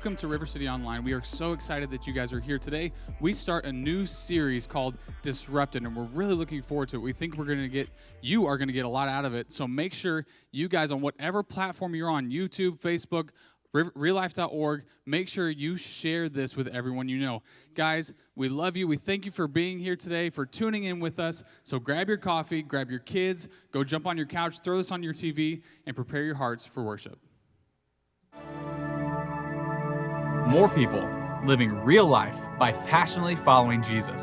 welcome to River City Online. We are so excited that you guys are here today. We start a new series called Disrupted, and we're really looking forward to it. We think you are going to get a lot out of it. So make sure you guys, on whatever platform you're on, YouTube, Facebook, reallife.org, make sure you share this with everyone you know. Guys, we love you. We thank you for being here today, for tuning in with us. So grab your coffee, grab your kids, go jump on your couch, throw this on your TV, and prepare your hearts for worship. More people living real life by passionately following Jesus.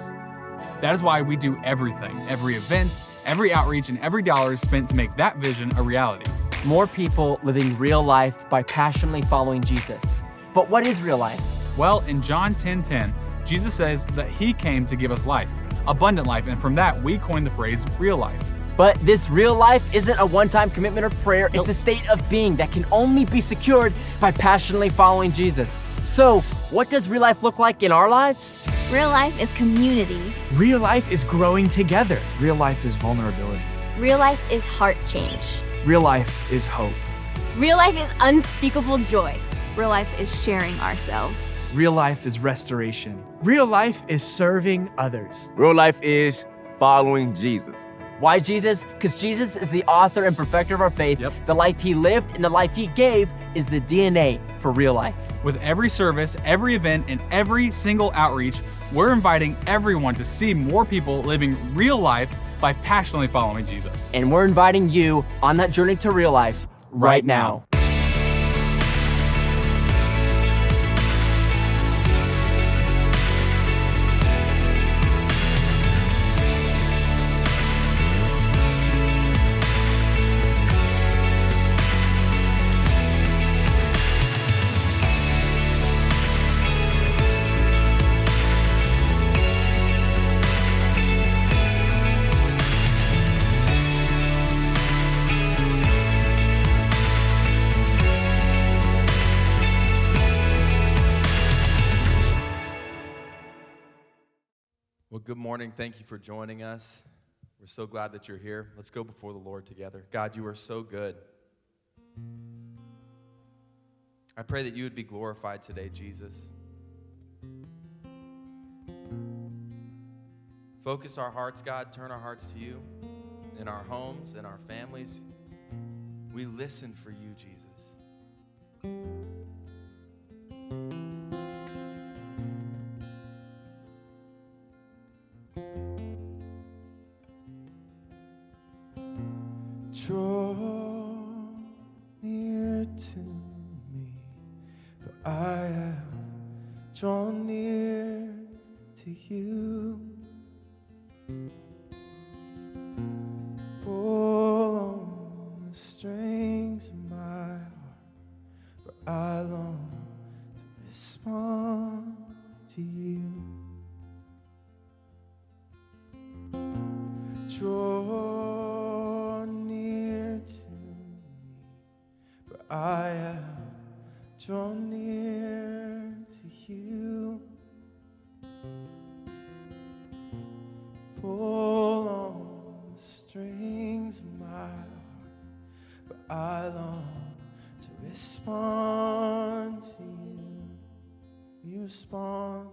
That is why we do everything, every event, every outreach, and every dollar is spent to make that vision a reality. More people living real life by passionately following Jesus. But what is real life? Well, in John 10:10, Jesus says that he came to give us life, abundant life, and from that we coined the phrase real life. But this real life isn't a one-time commitment or prayer. It's a state of being that can only be secured by passionately following Jesus. So, what does real life look like in our lives? Real life is community. Real life is growing together. Real life is vulnerability. Real life is heart change. Real life is hope. Real life is unspeakable joy. Real life is sharing ourselves. Real life is restoration. Real life is serving others. Real life is following Jesus. Why Jesus? Because Jesus is the author and perfecter of our faith. Yep. The life he lived and the life he gave is the DNA for real life. With every service, every event, and every single outreach, we're inviting everyone to see more people living real life by passionately following Jesus. And we're inviting you on that journey to real life right now. Well, good morning. Thank you for joining us. We're so glad that you're here. Let's go before the Lord together. God, you are so good. I pray that you would be glorified today, Jesus. Focus our hearts, God. Turn our hearts to you in our homes, in our families. We listen for you, Jesus. Draw near to me, for I have drawn near to you. Pull on the strings of my heart, for I long to respond to you. Draw near to me, for I have drawn near to you. Pull on the strings of my heart, for I long to respond to you. We respond.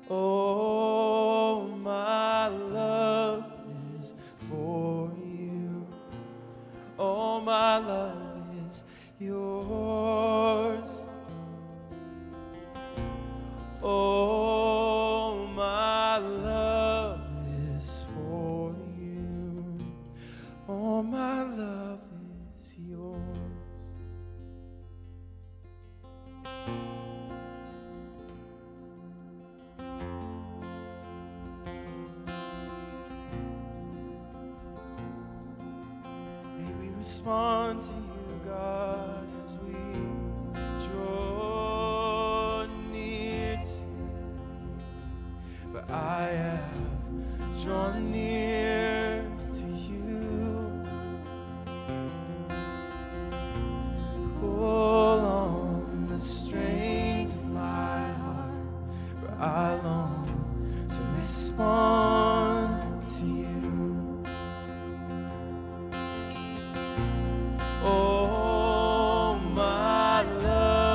Oh, my love is for you. Oh, my love is yours. Oh, my love is for you. Oh, my love is yours. Respond to you, God, as we draw near to you. For I have drawn near to you. Pull on the strings of my heart, for I long to respond to you. Oh, my love.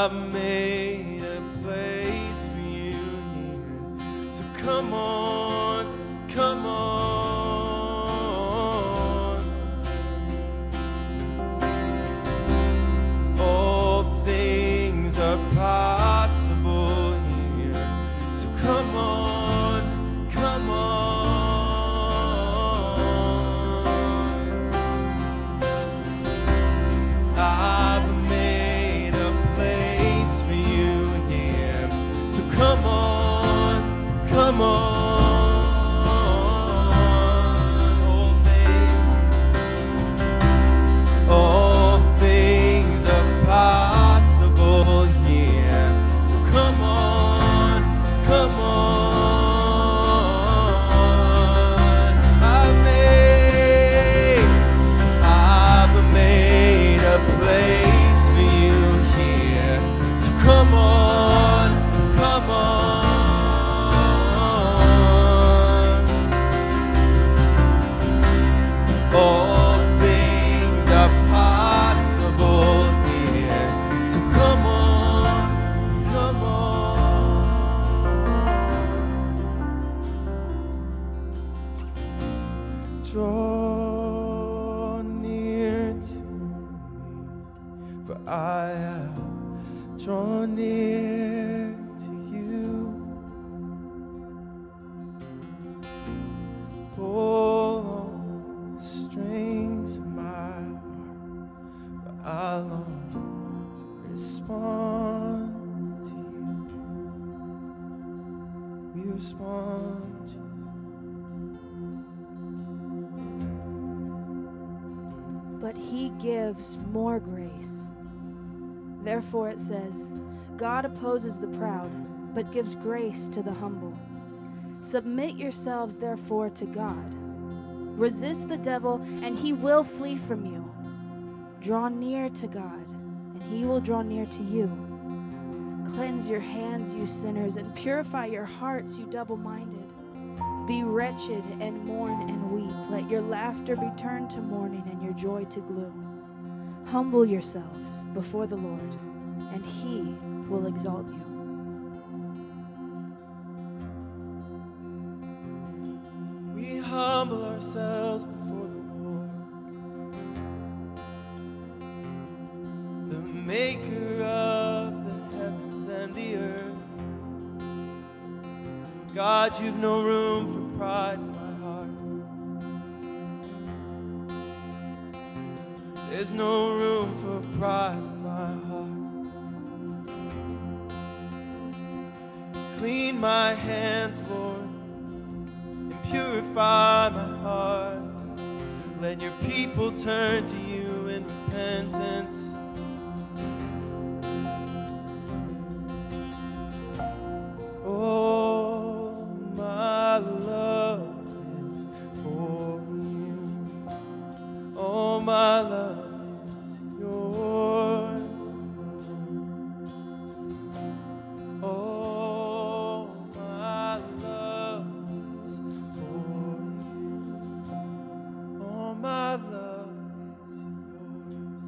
I've made a place for you here. So come on, come on. All things are possible here. So come on, come on. I've made a place for you here. So come on, come on. All things are possible here. So come on, come on. I've made a place for you here. So come on, come on. All things are possible here. So come on, come on. Draw near to me, for I have drawn near to you. Pull on the strings of my heart, for I long to respond to you. We respond, Jesus. But he gives more grace. Therefore it says, God opposes the proud, but gives grace to the humble. Submit yourselves therefore to God. Resist the devil, and he will flee from you. Draw near to God, and he will draw near to you. Cleanse your hands, you sinners, and purify your hearts, you double-minded. Be wretched and mourn and weep. Let your laughter be turned to mourning and your joy to gloom. Humble yourselves before the Lord, and he will exalt you. We humble ourselves before the Lord, the maker of the heavens and the earth. God, you've no room for pride in my heart. There's no room for pride in my heart. Clean my hands, Lord, and purify my heart. Let your people turn to you in repentance. Oh, my love is for you. Oh, my love is yours. Oh, my love is for you. Oh, my love is yours.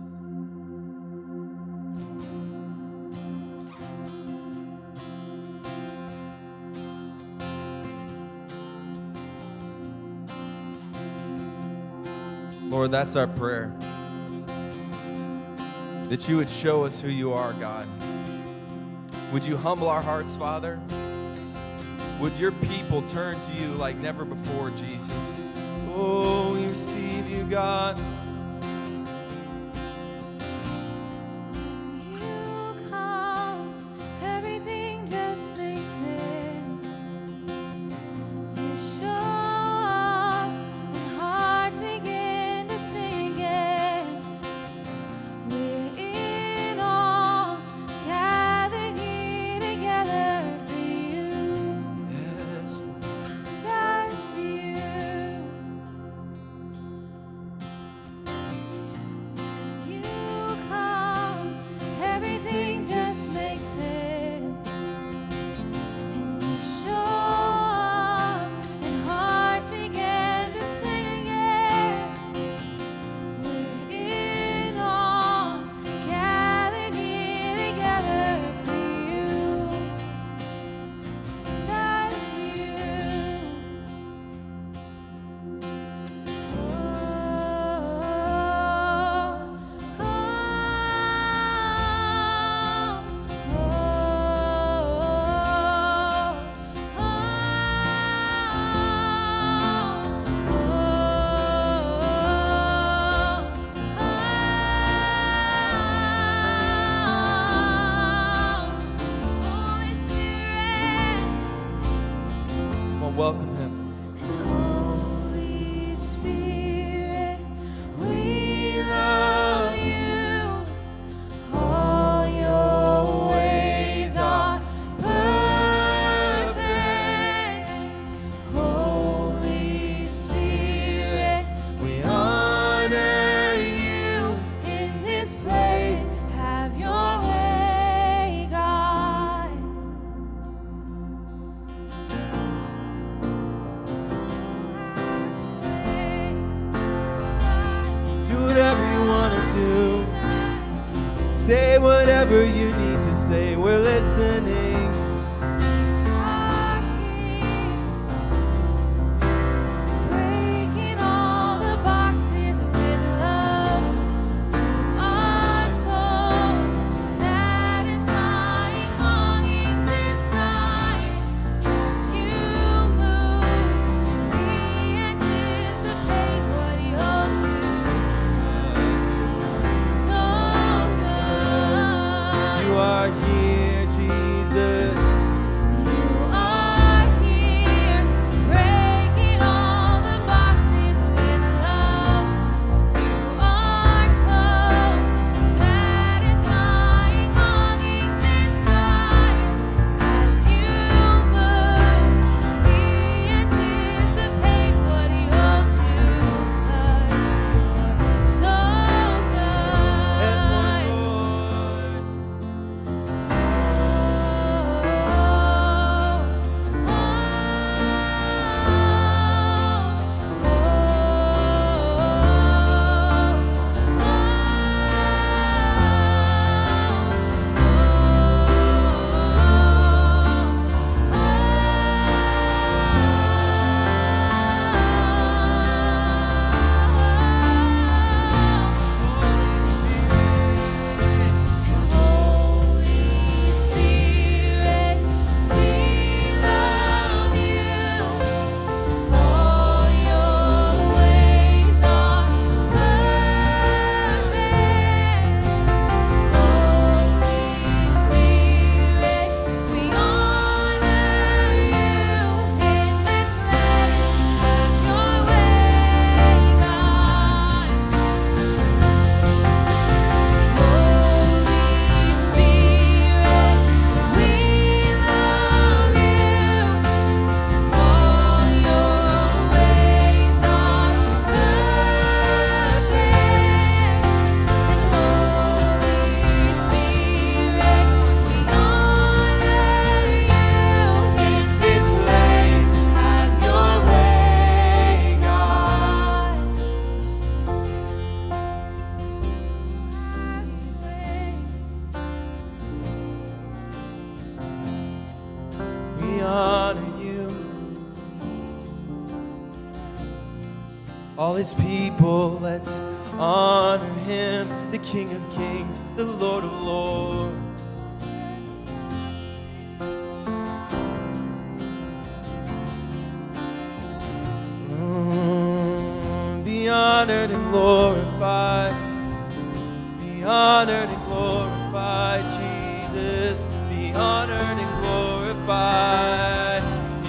Lord, that's our prayer. That you would show us who you are, God. Would you humble our hearts, Father? Would your people turn to you like never before, Jesus? Oh, we receive you, God. You come, everything just makes sense. You show up, and hearts begin to sing again. We're in awe, gathered here together for you, Yes, Lord. just for you. welcome him. Holy Spirit, we love you. All your ways are perfect. Holy Spirit, we honor you in this place. Have your way, God. Do whatever you want to do. Say whatever you need to say. We're listening. Breaking all the boxes with love. Our clothes, satisfying longings inside. As you move, we anticipate what you'll do. So good. You are here, Jesus. You are here, breaking all the boxes with love. You are close, satisfying longings inside. As you move, we anticipate what you'll do. 'Cause you're so As one good. voice. Holy Spirit, we love you. All your ways are perfect. Holy Spirit, we honor you in this place. Have your way, God. Holy Spirit, we love you. All your ways are perfect. Holy Spirit, we honor you in this place. Have your way, God. We honor you. All his people, let's honor him, the King of Kings, the Lord of Lords. Be honored and glorified. Be honored and glorified, Jesus. Be honored and glorified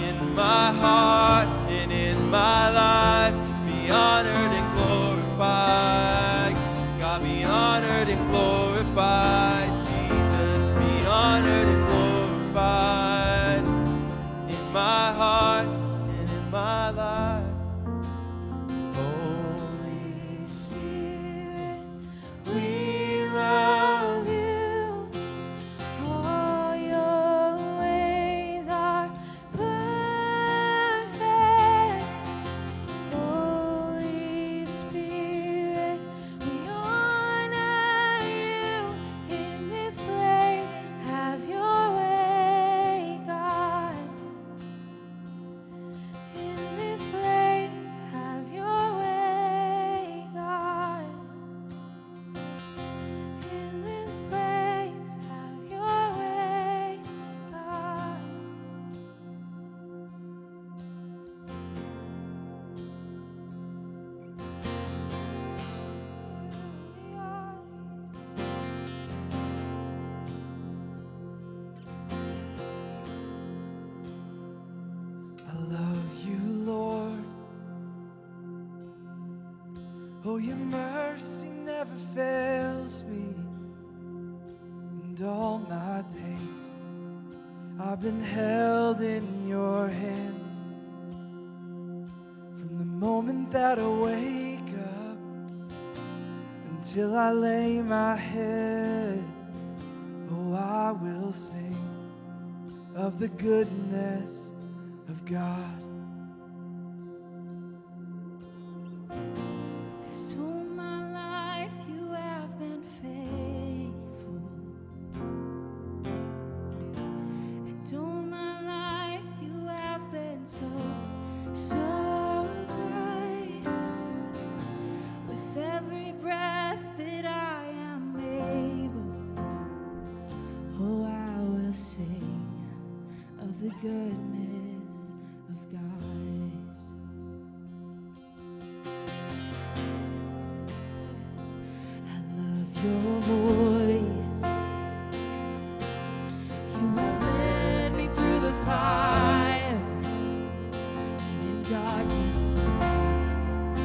in my heart and in my life. Be honored and glorified. God, be honored and glorified, Jesus. Be honored and glorified in my heart and in my life. Holy Spirit, we love You. All your ways are Oh, your mercy never fails me. And all my days I've been held in your hands. From the moment that I wake up until I lay my head, oh, I will sing of the goodness of God. 'Cause all my life you have been faithful. And all my life you have been so, so good. With every breath that I am able, oh, I will sing of the goodness of God. Your voice, you have led me through the fire, and in darkness night,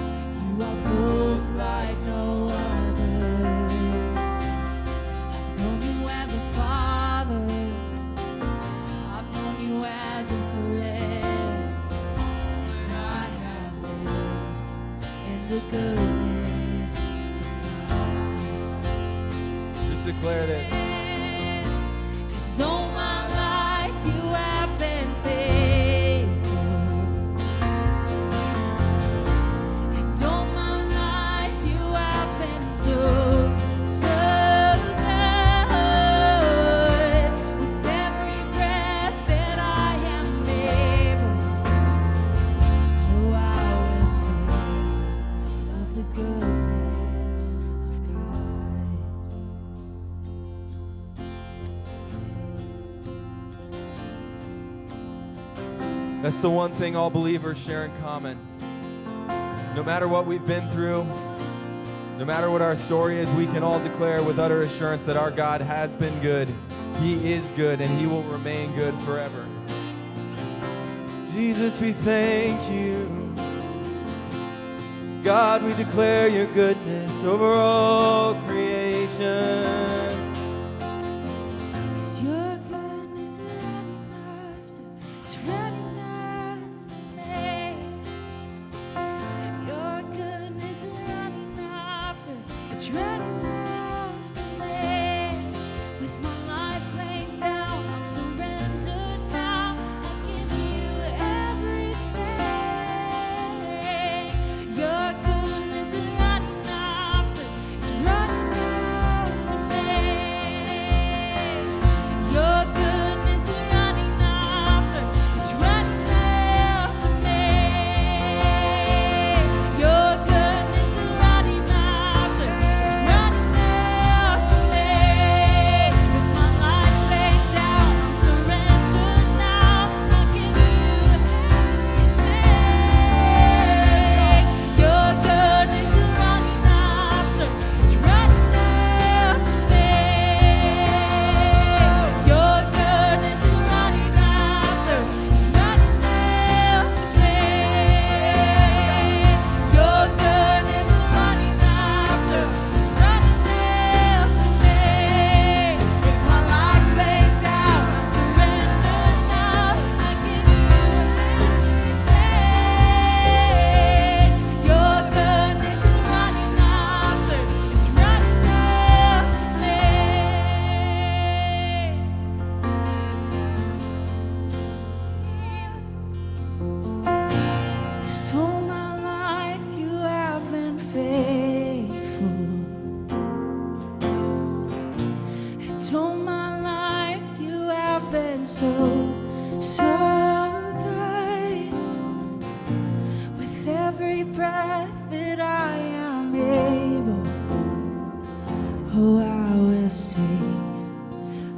you are close like no other. I've known you as a father, I've known you as a friend, and I have lived in the goodness. Declare this. 'Cause all my life you have been faithful. And all my life you have been so, so good. With every breath that I am able, oh, I will sing of the goodness of God. That's the one thing all believers share in common. No matter what we've been through, no matter what our story is, we can all declare with utter assurance that our God has been good. He is good, and He will remain good forever. Jesus, we thank you. God, we declare your goodness over all creation. 'Cause your goodness is running after, it's running after me. Your goodness is running after, it's running after me. With my life laid down, I'm surrendered now. I give you everything. Your goodness is running after, it's running after me. Your goodness is running after, it's running after me. Your goodness is running after, it's running after me. With my life laid down, I'm surrendered now. I give you everything. Your goodness is running after, it's running after me. Your goodness is running after, it's running after me. Your goodness is running after, it's running after me. With my life laid down, I'm surrendered now. I give you everything. Your goodness is running after, it's running after me. 'Cause all my life you have been faithful. And all my life you have been so, so good. With every breath that I am able, oh, I will sing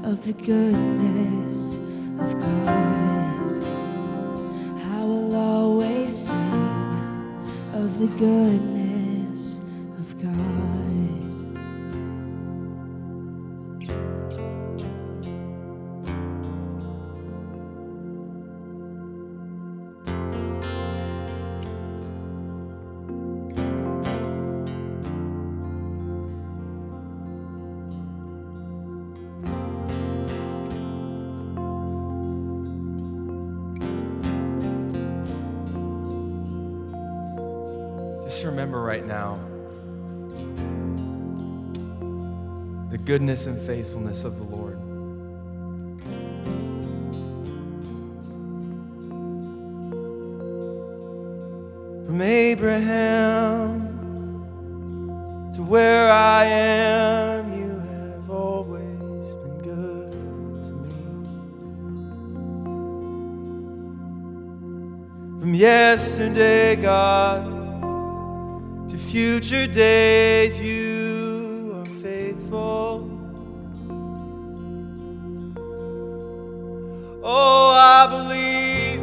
of the goodness of God. I will always sing of the goodness of God. Just remember right now the goodness and faithfulness of the Lord. From Abraham to where I am, you have always been good to me. From yesterday, God, to future days, you are faithful. Oh, I believe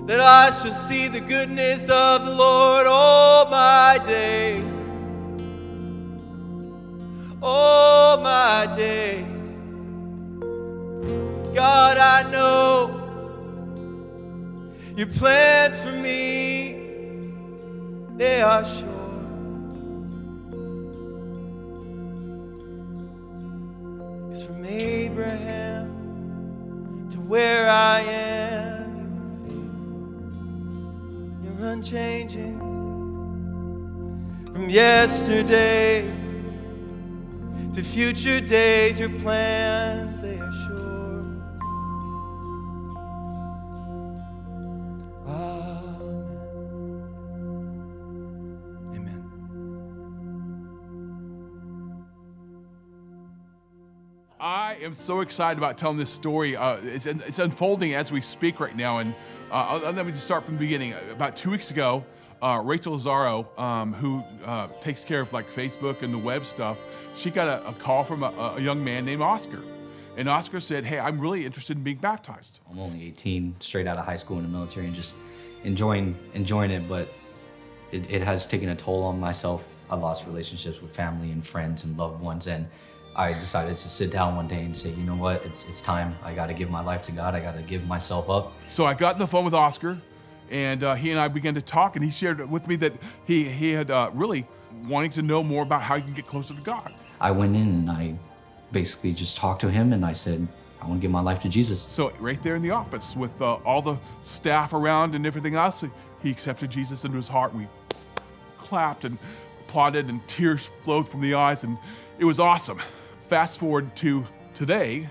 that I shall see the goodness of the Lord all my days. All my days. God, I know your plans for me, they are sure. It's from Abraham to where I am, you're unchanging. From yesterday to future days, your plans, they are sure. Amen. I am so excited about telling this story. It's unfolding as we speak right now. And let me just start from the beginning. About 2 weeks ago, Rachel Lazaro, who takes care of like Facebook and the web stuff, she got a call from a young man named Oscar. And Oscar said, hey, I'm really interested in being baptized. I'm only 18, straight out of high school in the military, and just enjoying it, but it has taken a toll on myself. I lost relationships with family and friends and loved ones, and I decided to sit down one day and say, you know what, it's time. I gotta give my life to God. I gotta give myself up. So I got on the phone with Oscar, and he and I began to talk, and he shared with me that he had really wanting to know more about how he can get closer to God. I went in and I basically just talked to him, and I said, I want to give my life to Jesus. So right there in the office with all the staff around and everything else, he accepted Jesus into his heart. We clapped and applauded, and tears flowed from the eyes, and it was awesome. Fast forward to today,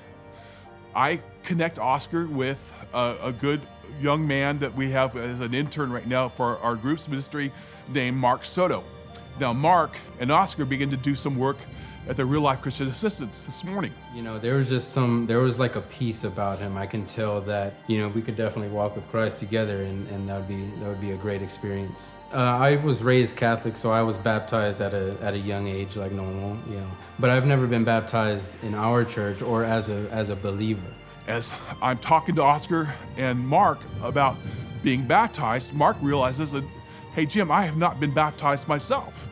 I connect Oscar with a good young man that we have as an intern right now for our group's ministry named Mark Soto. Now, Mark and Oscar began to do some work at the Real Life Christian Assistance this morning. You know, there was like a peace about him. I can tell that, you know, we could definitely walk with Christ together, and that would be a great experience. I was raised Catholic, so I was baptized at a young age, like normal, you know. But I've never been baptized in our church or as a believer. As I'm talking to Oscar and Mark about being baptized, Mark realizes that, hey, Jim, I have not been baptized myself.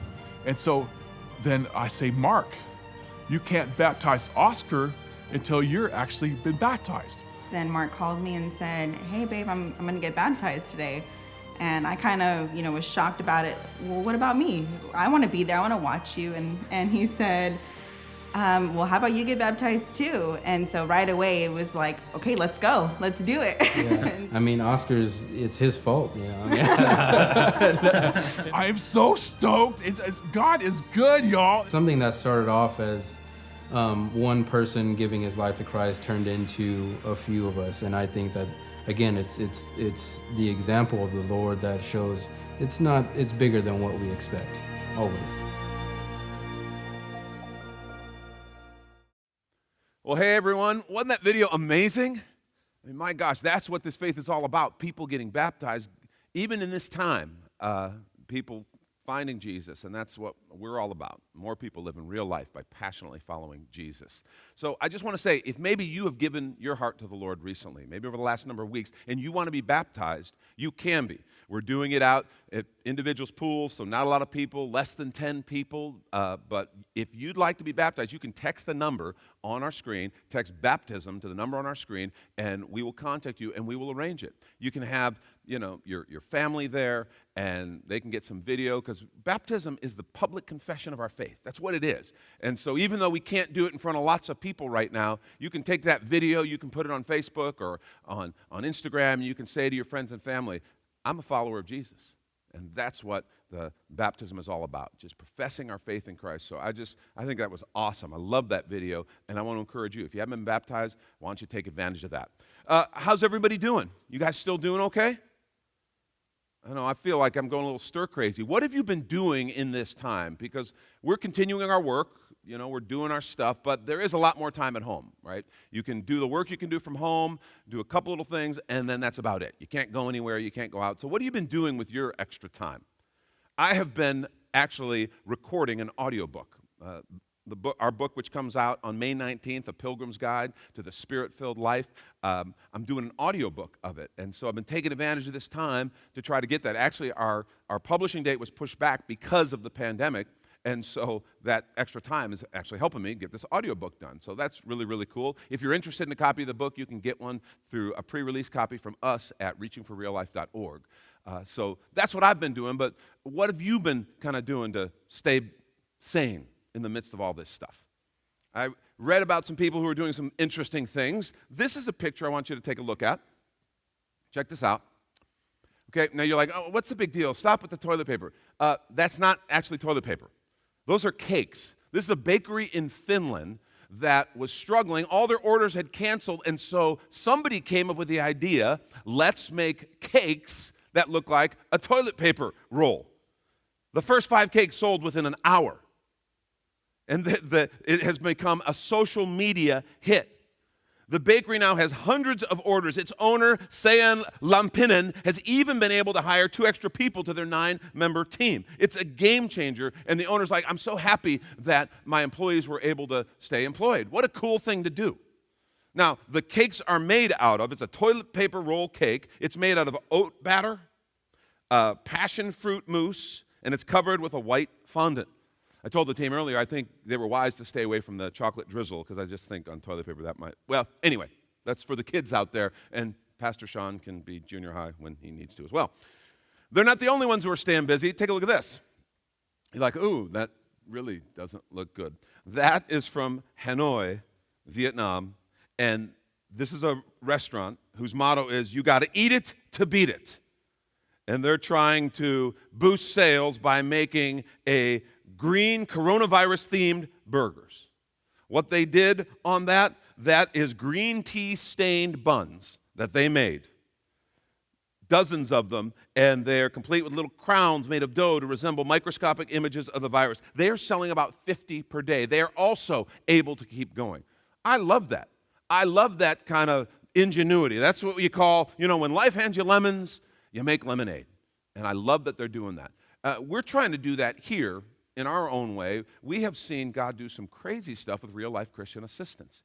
And so then I say, Mark, you can't baptize Oscar until you're actually been baptized. Then Mark called me and said, hey babe, I'm gonna get baptized today. And I kind of, you know, was shocked about it. Well, what about me? I wanna be there, I wanna watch you. And he said, well, how about you get baptized too? And so right away it was like, okay, let's go, let's do it. Yeah. I mean, it's his fault, you know. I am so stoked. God is good, y'all. Something that started off as one person giving his life to Christ turned into a few of us, and I think that again, it's the example of the Lord that shows it's bigger than what we expect, always. Well, hey everyone, wasn't that video amazing? I mean, my gosh, that's what this faith is all about, people getting baptized, even in this time, people finding Jesus, and that's what we're all about. More people living real life by passionately following Jesus. So I just want to say, if maybe you have given your heart to the Lord recently, maybe over the last number of weeks, and you want to be baptized, you can be. We're doing it out at individuals' pools, so not a lot of people, less than 10 people, but if you'd like to be baptized, you can text the number on our screen, text baptism to the number on our screen, and we will contact you and we will arrange it. You can have, you know, your family there, and they can get some video, because baptism is the public confession of our faith. That's what it is. And so even though we can't do it in front of lots of people right now, you can take that video, you can put it on Facebook or on Instagram, and you can say to your friends and family, I'm a follower of Jesus. And that's what the baptism is all about, just professing our faith in Christ. So I think that was awesome. I love that video, and I want to encourage you. If you haven't been baptized, why don't you take advantage of that? How's everybody doing? You guys still doing okay? I know, I feel like I'm going a little stir crazy. What have you been doing in this time? Because we're continuing our work. You know, we're doing our stuff, but there is a lot more time at home, right? You can do the work you can do from home, do a couple little things, and then that's about it. You can't go anywhere, you can't go out. So what have you been doing with your extra time? I have been actually recording an audiobook. Our book, which comes out on May 19th, A Pilgrim's Guide to the Spirit-Filled Life, I'm doing an audiobook of it. And so I've been taking advantage of this time to try to get that. Actually, our publishing date was pushed back because of the pandemic. And so that extra time is actually helping me get this audiobook done. So that's really, really cool. If you're interested in a copy of the book, you can get one through a pre-release copy from us at reachingforreallife.org. So that's what I've been doing. But what have you been kind of doing to stay sane in the midst of all this stuff? I read about some people who are doing some interesting things. This is a picture I want you to take a look at. Check this out. Okay, now you're like, oh, what's the big deal? Stop with the toilet paper. That's not actually toilet paper. Those are cakes. This is a bakery in Finland that was struggling. All their orders had canceled, and so somebody came up with the idea, let's make cakes that look like a toilet paper roll. The first 5 cakes sold within an hour. And it has become a social media hit. The bakery now has hundreds of orders. Its owner, Sean Lampinen, has even been able to hire 2 extra people to their 9-member team. It's a game changer, and the owner's like, I'm so happy that my employees were able to stay employed. What a cool thing to do. Now, the cakes are made out of, it's a toilet paper roll cake. It's made out of oat batter, passion fruit mousse, and it's covered with a white fondant. I told the team earlier, I think they were wise to stay away from the chocolate drizzle, because I just think on toilet paper that might, well, anyway, that's for the kids out there, and Pastor Sean can be junior high when he needs to as well. They're not the only ones who are staying busy. Take a look at this. You're like, ooh, that really doesn't look good. That is from Hanoi, Vietnam, and this is a restaurant whose motto is, you got to eat it to beat it. And they're trying to boost sales by making a green coronavirus-themed burgers. What they did on that is green tea-stained buns that they made. Dozens of them, and they're complete with little crowns made of dough to resemble microscopic images of the virus. They are selling about 50 per day. They are also able to keep going. I love that. I love that kind of ingenuity. That's what you call, when life hands you lemons, you make lemonade. And I love that they're doing that. We're trying to do that here in our own way. We have seen God do some crazy stuff with real-life Christian assistance.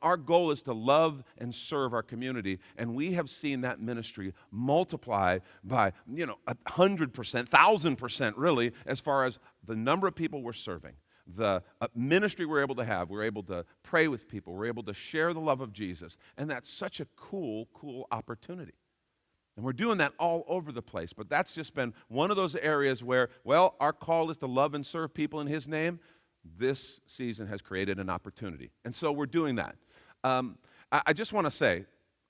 Our goal is to love and serve our community, and we have seen that ministry multiply by, 100%, 1,000% really, as far as the number of people we're serving, the ministry we're able to have. We're able to pray with people. We're able to share the love of Jesus, and that's such a cool opportunity. And we're doing that all over the place, but that's just been one of those areas where, our call is to love and serve people in His name. This season has created an opportunity, and so we're doing that. I just want to say,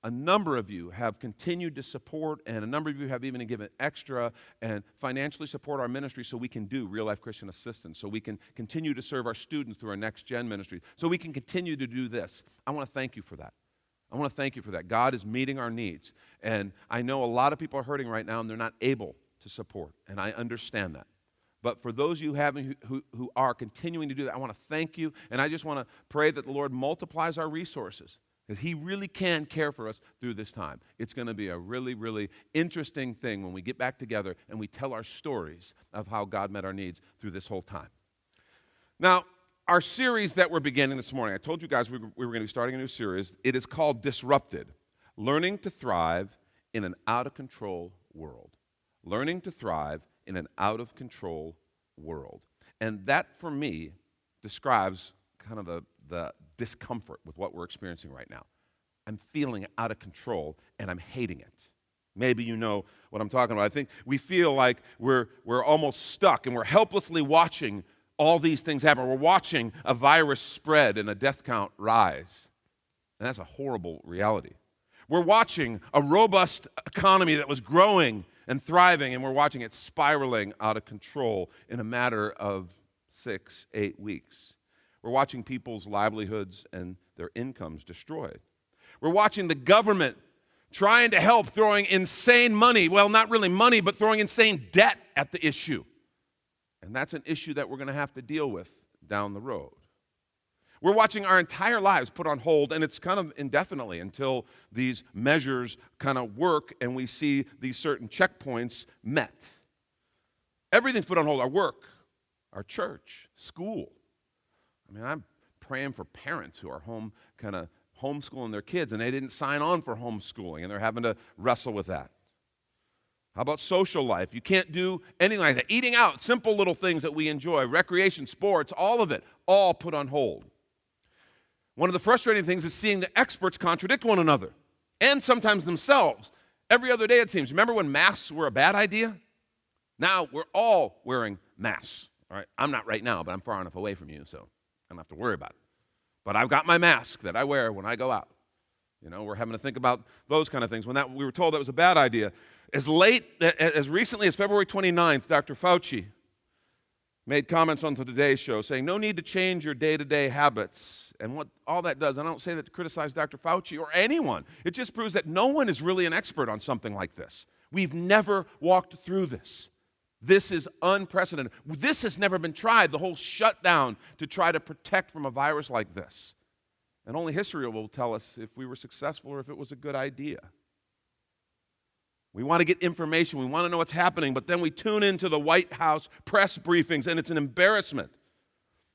a number of you have continued to support, and a number of you have even given extra and financially support our ministry so we can do real-life Christian assistance, so we can continue to serve our students through our Next Gen ministry, so we can continue to do this. I want to thank you for that. I want to thank you for that. God is meeting our needs. And I know a lot of people are hurting right now and they're not able to support. And I understand that. But for those of you who are continuing to do that, I want to thank you. And I just want to pray that the Lord multiplies our resources, because He really can care for us through this time. It's going to be a really, really interesting thing when we get back together and we tell our stories of how God met our needs through this whole time. Now, our series that we're beginning this morning, I told you guys we were going to be starting a new series. It is called Disrupted, Learning to Thrive in an Out-of-Control World. Learning to Thrive in an Out-of-Control World. And that, for me, describes kind of the discomfort with what we're experiencing right now. I'm feeling out of control, and I'm hating it. Maybe you know what I'm talking about. I think we feel like we're almost stuck, and we're helplessly watching all these things happen. We're watching a virus spread and a death count rise. And that's a horrible reality. We're watching a robust economy that was growing and thriving, and we're watching it spiraling out of control in a matter of 6, 8 weeks. We're watching people's livelihoods and their incomes destroyed. We're watching the government trying to help, throwing insane money, well, not really money, but throwing insane debt at the issue. And that's an issue that we're going to have to deal with down the road. We're watching our entire lives put on hold, and it's kind of indefinitely until these measures kind of work and we see these certain checkpoints met. Everything's put on hold, our work, our church, school. I mean, I'm praying for parents who are home kind of homeschooling their kids, and they didn't sign on for homeschooling, and they're having to wrestle with that. How about social life? You can't do anything like that. Eating out, simple little things that we enjoy, recreation, sports, all of it, all put on hold. One of the frustrating things is seeing the experts contradict one another, and sometimes themselves. Every other day, it seems. Remember when masks were a bad idea? Now we're all wearing masks. All right? I'm not right now, but I'm far enough away from you, so I don't have to worry about it. But I've got my mask that I wear when I go out. You know, we're having to think about those kind of things. When we were told that was a bad idea. As recently as February 29th, Dr. Fauci made comments on the Today Show saying, no need to change your day-to-day habits. And what all that does, I don't say that to criticize Dr. Fauci or anyone. It just proves that no one is really an expert on something like this. We've never walked through this. This is unprecedented. This has never been tried, the whole shutdown to try to protect from a virus like this. And only history will tell us if we were successful or if it was a good idea. We want to get information. We want to know what's happening, but then we tune into the White House press briefings, and it's an embarrassment.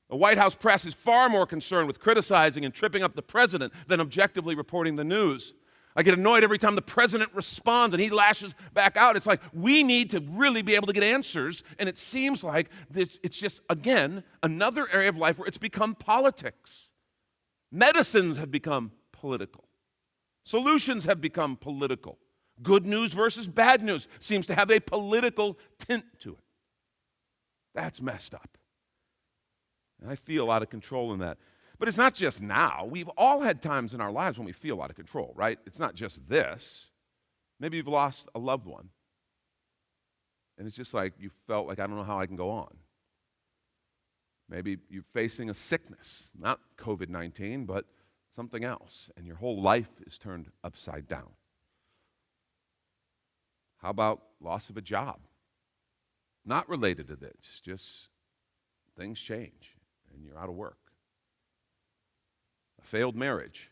The White House press is far more concerned with criticizing and tripping up the president than objectively reporting the news. I get annoyed every time the president responds and he lashes back out. It's like we need to really be able to get answers, and it seems like it's just, again, another area of life where it's become politics. Medicines have become political. Solutions have become political. Good news versus bad news seems to have a political tint to it. That's messed up. And I feel out of control in that. But it's not just now. We've all had times in our lives when we feel out of control, right? It's not just this. Maybe you've lost a loved one. And it's just like you felt like, I don't know how I can go on. Maybe you're facing a sickness, not COVID-19, but something else, and your whole life is turned upside down. How about loss of a job? Not related to this, just things change and you're out of work. A failed marriage.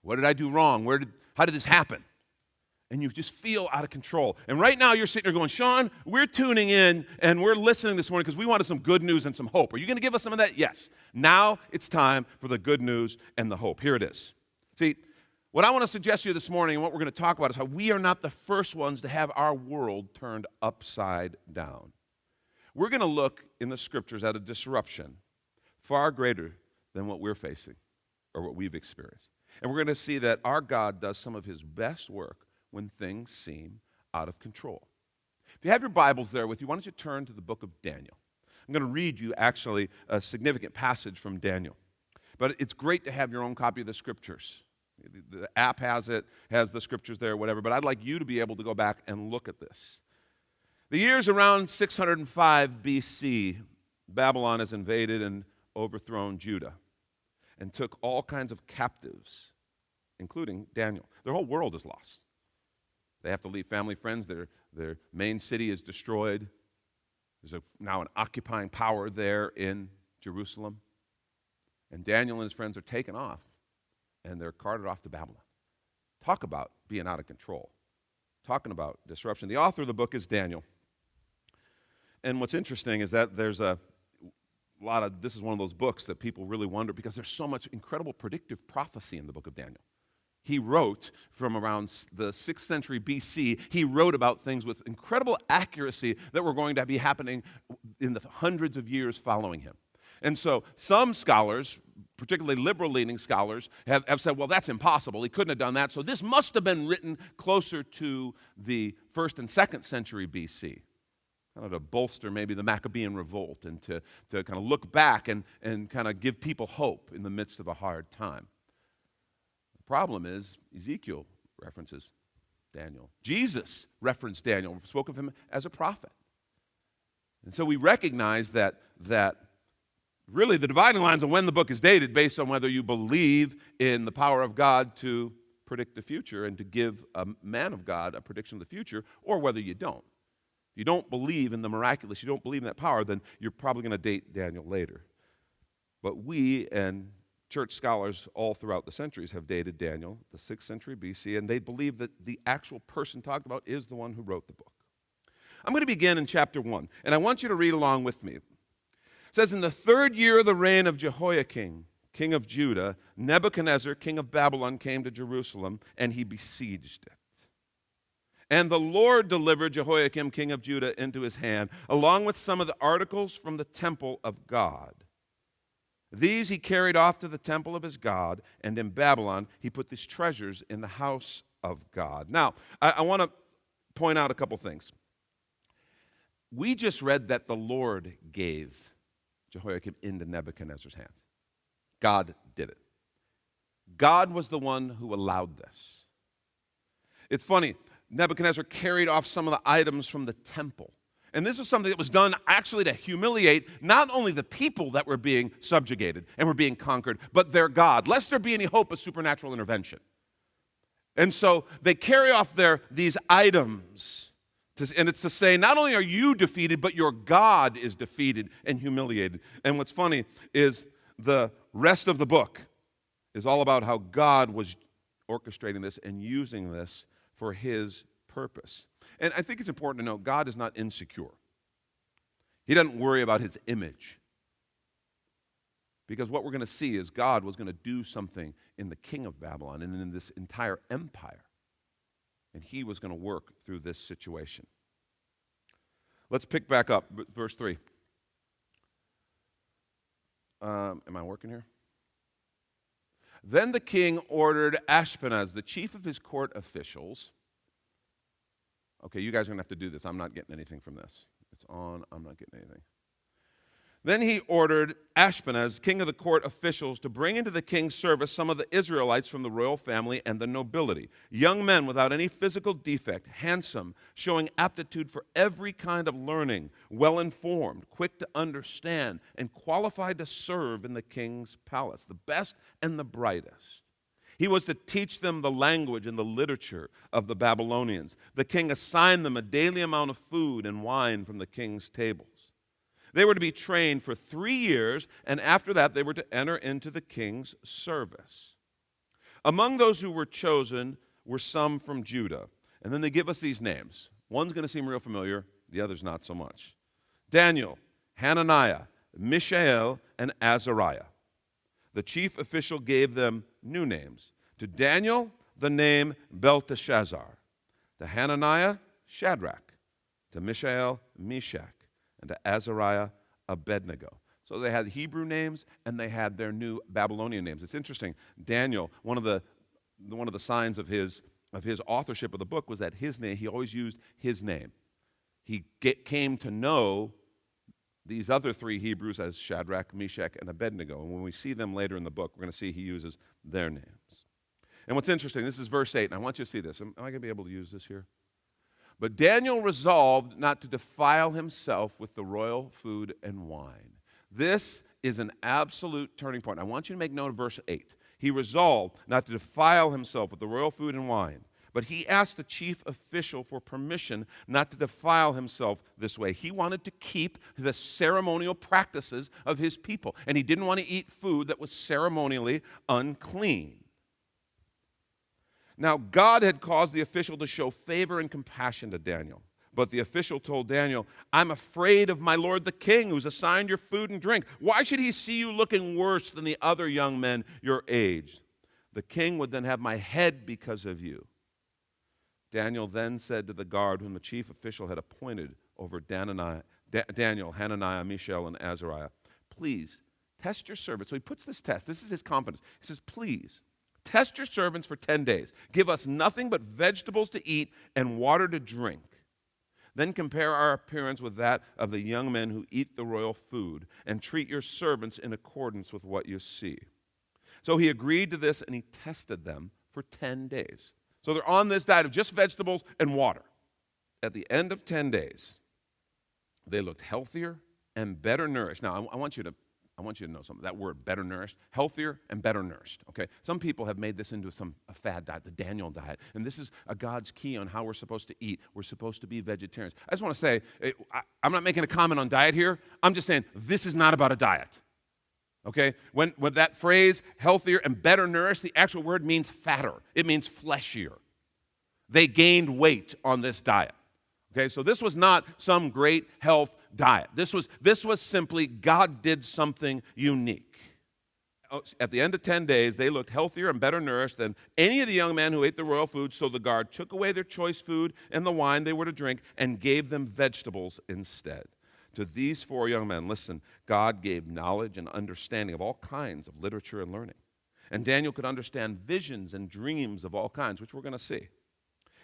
What did I do wrong? How did this happen? And you just feel out of control. And right now you're sitting there going, Sean, we're tuning in and we're listening this morning because we wanted some good news and some hope. Are you going to give us some of that? Yes. Now it's time for the good news and the hope. Here it is. See, what I want to suggest to you this morning and what we're going to talk about is how we are not the first ones to have our world turned upside down. We're going to look in the scriptures at a disruption far greater than what we're facing or what we've experienced. And we're going to see that our God does some of his best work when things seem out of control. If you have your Bibles there with you, why don't you turn to the book of Daniel? I'm going to read you actually a significant passage from Daniel. But it's great to have your own copy of the scriptures. The app has it, has the scriptures there, whatever, but I'd like you to be able to go back and look at this. The years around 605 BC, Babylon has invaded and overthrown Judah and took all kinds of captives, including Daniel. Their whole world is lost. They have to leave family, friends. Their main city is destroyed. There's now an occupying power there in Jerusalem. And Daniel and his friends are taken off, and they're carted off to Babylon. Talk about being out of control. Talking about disruption. The author of the book is Daniel. And what's interesting is that there's a lot of, this is one of those books that people really wonder because there's so much incredible predictive prophecy in the book of Daniel. He wrote from around the 6th century BC, he wrote about things with incredible accuracy that were going to be happening in the hundreds of years following him. And so some scholars, particularly liberal-leaning scholars, have said, well, that's impossible. He couldn't have done that. So this must have been written closer to the 1st and 2nd century BC, kind of to bolster maybe the Maccabean revolt and to kind of look back and kind of give people hope in the midst of a hard time. The problem is Ezekiel references Daniel. Jesus referenced Daniel, spoke of him as a prophet. And so we recognize that really the dividing lines on when the book is dated based on whether you believe in the power of God to predict the future and to give a man of God a prediction of the future, or whether you don't. If you don't believe in the miraculous, you don't believe in that power, then you're probably going to date Daniel later. But we and church scholars all throughout the centuries have dated Daniel, the 6th century BC, and they believe that the actual person talked about is the one who wrote the book. I'm going to begin in chapter 1, and I want you to read along with me. It says, in the 3rd year of the reign of Jehoiakim, king of Judah, Nebuchadnezzar, king of Babylon, came to Jerusalem, and he besieged it. And the Lord delivered Jehoiakim, king of Judah, into his hand, along with some of the articles from the temple of God. These he carried off to the temple of his God, and in Babylon he put these treasures in the house of God. Now, I want to point out a couple things. We just read that the Lord gave Jehoiakim into Nebuchadnezzar's hands. God did it. God was the one who allowed this. It's funny, Nebuchadnezzar carried off some of the items from the temple. And this was something that was done actually to humiliate not only the people that were being subjugated and were being conquered, but their God, lest there be any hope of supernatural intervention. And so they carry off these items, and it's to say, not only are you defeated, but your God is defeated and humiliated. And what's funny is the rest of the book is all about how God was orchestrating this and using this for his purpose. And I think it's important to note, God is not insecure. He doesn't worry about his image. Because what we're going to see is God was going to do something in the king of Babylon and in this entire empire. And he was going to work through this situation. Let's pick back up, verse 3. Am I working here? Then the king ordered Ashpenaz, the chief of his court officials. Okay, you guys are going to have to do this. I'm not getting anything from this. It's on. I'm not getting anything. Then he ordered Ashpenaz, king of the court officials, to bring into the king's service some of the Israelites from the royal family and the nobility, young men without any physical defect, handsome, showing aptitude for every kind of learning, well-informed, quick to understand, and qualified to serve in the king's palace, the best and the brightest. He was to teach them the language and the literature of the Babylonians. The king assigned them a daily amount of food and wine from the king's tables. They were to be trained for 3 years, and after that they were to enter into the king's service. Among those who were chosen were some from Judah. And then they give us these names. One's going to seem real familiar, the other's not so much. Daniel, Hananiah, Mishael, and Azariah. The chief official gave them new names. To Daniel, the name Belteshazzar. To Hananiah, Shadrach. To Mishael, Meshach. And to Azariah, Abednego. So they had Hebrew names and they had their new Babylonian names. It's interesting. Daniel, one of the signs of his authorship of the book was that his name, he always used his name. He came to know these other 3 Hebrews as Shadrach, Meshach, and Abednego. And when we see them later in the book, we're going to see he uses their names. And what's interesting, this is verse 8, and I want you to see this. Am I going to be able to use this here? But Daniel resolved not to defile himself with the royal food and wine. This is an absolute turning point. I want you to make note of verse 8. He resolved not to defile himself with the royal food and wine, but he asked the chief official for permission not to defile himself this way. He wanted to keep the ceremonial practices of his people, and he didn't want to eat food that was ceremonially unclean. Now, God had caused the official to show favor and compassion to Daniel. But the official told Daniel, I'm afraid of my lord the king, who's assigned your food and drink. Why should he see you looking worse than the other young men your age? The king would then have my head because of you. Daniel then said to the guard whom the chief official had appointed over Daniel, Hananiah, Mishael, and Azariah, please test your servants. So he puts this test. This is his confidence. He says, please, test your servants for 10 days. Give us nothing but vegetables to eat and water to drink. Then compare our appearance with that of the young men who eat the royal food, and treat your servants in accordance with what you see. So he agreed to this, and he tested them for 10 days. So they're on this diet of just vegetables and water. At the end of 10 days, they looked healthier and better nourished. Now, I want you to know something. That word, better nourished, healthier and better nourished, okay? Some people have made this into a fad diet, the Daniel diet, and this is a God's key on how we're supposed to eat. We're supposed to be vegetarians. I just want to say, I'm not making a comment on diet here. I'm just saying this is not about a diet, okay? When that phrase, healthier and better nourished, the actual word means fatter. It means fleshier. They gained weight on this diet. Okay, so this was not some great health diet. This was simply God did something unique. At the end of 10 days, they looked healthier and better nourished than any of the young men who ate the royal food, so the guard took away their choice food and the wine they were to drink and gave them vegetables instead. To these 4 young men, listen, God gave knowledge and understanding of all kinds of literature and learning. And Daniel could understand visions and dreams of all kinds, which we're going to see.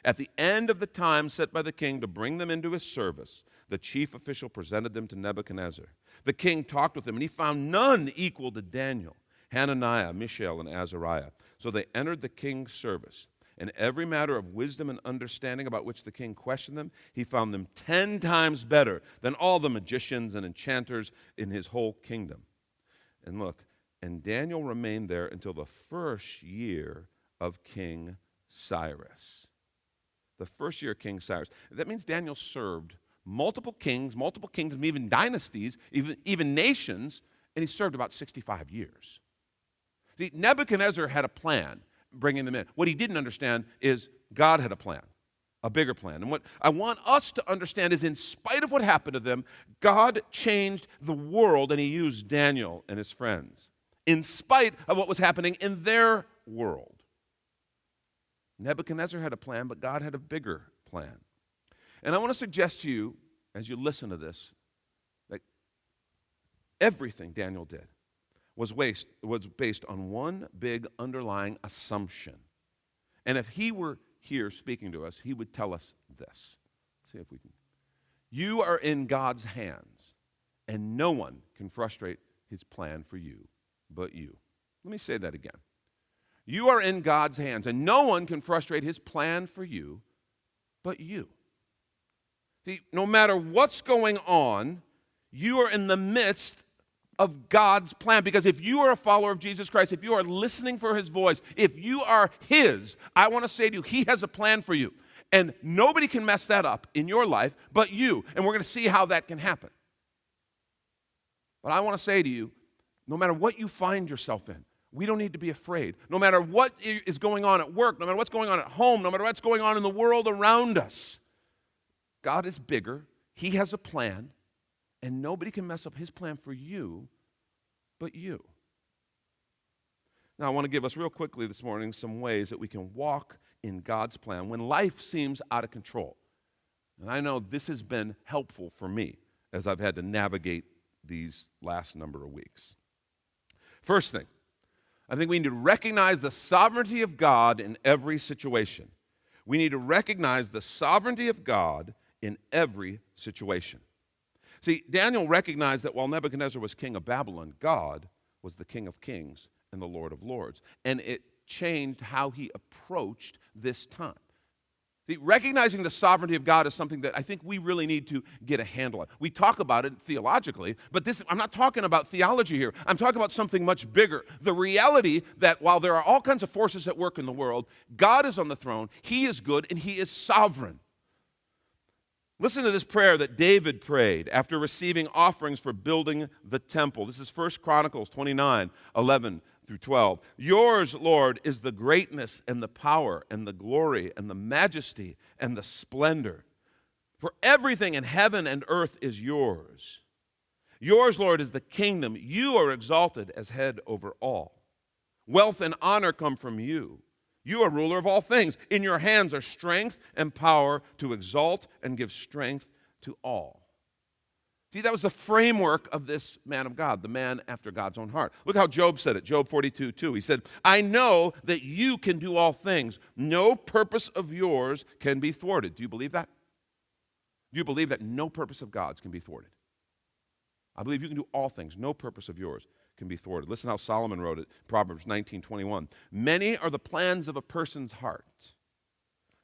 At the end of the time set by the king to bring them into his service, the chief official presented them to Nebuchadnezzar. The king talked with him, and he found none equal to Daniel, Hananiah, Mishael, and Azariah. So they entered the king's service. In every matter of wisdom and understanding about which the king questioned them, he found them 10 times better than all the magicians and enchanters in his whole kingdom. And look, and Daniel remained there until the first year of King Cyrus. The first year of King Cyrus. That means Daniel served multiple kings, multiple kingdoms, even dynasties, even nations, and he served about 65 years. See, Nebuchadnezzar had a plan bringing them in. What he didn't understand is God had a plan, a bigger plan. And what I want us to understand is in spite of what happened to them, God changed the world and he used Daniel and his friends in spite of what was happening in their world. Nebuchadnezzar had a plan, but God had a bigger plan. And I want to suggest to you, as you listen to this, that everything Daniel did was based on one big underlying assumption. And if he were here speaking to us, he would tell us this. Let's see if we can. You are in God's hands, and no one can frustrate his plan for you but you. Let me say that again. You are in God's hands, and no one can frustrate his plan for you but you. See, no matter what's going on, you are in the midst of God's plan. Because if you are a follower of Jesus Christ, if you are listening for his voice, if you are his, I want to say to you, he has a plan for you. And nobody can mess that up in your life but you. And we're going to see how that can happen. But I want to say to you, no matter what you find yourself in, we don't need to be afraid. No matter what is going on at work, no matter what's going on at home, no matter what's going on in the world around us, God is bigger. He has a plan, and nobody can mess up his plan for you but you. Now, I want to give us real quickly this morning some ways that we can walk in God's plan when life seems out of control. And I know this has been helpful for me as I've had to navigate these last number of weeks. First thing, I think we need to recognize the sovereignty of God in every situation. We need to recognize the sovereignty of God in every situation. See, Daniel recognized that while Nebuchadnezzar was king of Babylon, God was the King of Kings and the Lord of Lords. And it changed how he approached this time. See, recognizing the sovereignty of God is something that I think we really need to get a handle on. We talk about it theologically, but I'm not talking about theology here. I'm talking about something much bigger. The reality that while there are all kinds of forces at work in the world, God is on the throne, he is good, and he is sovereign. Listen to this prayer that David prayed after receiving offerings for building the temple. This is 1 Chronicles 29, 11 through 12. Yours, Lord, is the greatness and the power and the glory and the majesty and the splendor. For everything in heaven and earth is yours. Yours, Lord, is the kingdom. You are exalted as head over all. Wealth and honor come from you. You are ruler of all things. In your hands are strength and power to exalt and give strength to all. See, that was the framework of this man of God, the man after God's own heart. Look how Job said it, Job 42:2. He said, I know that you can do all things. No purpose of yours can be thwarted. Do you believe that? Do you believe that no purpose of God's can be thwarted? I believe you can do all things. No purpose of yours can be thwarted. Listen how Solomon wrote it, Proverbs 19:21. Many are the plans of a person's heart,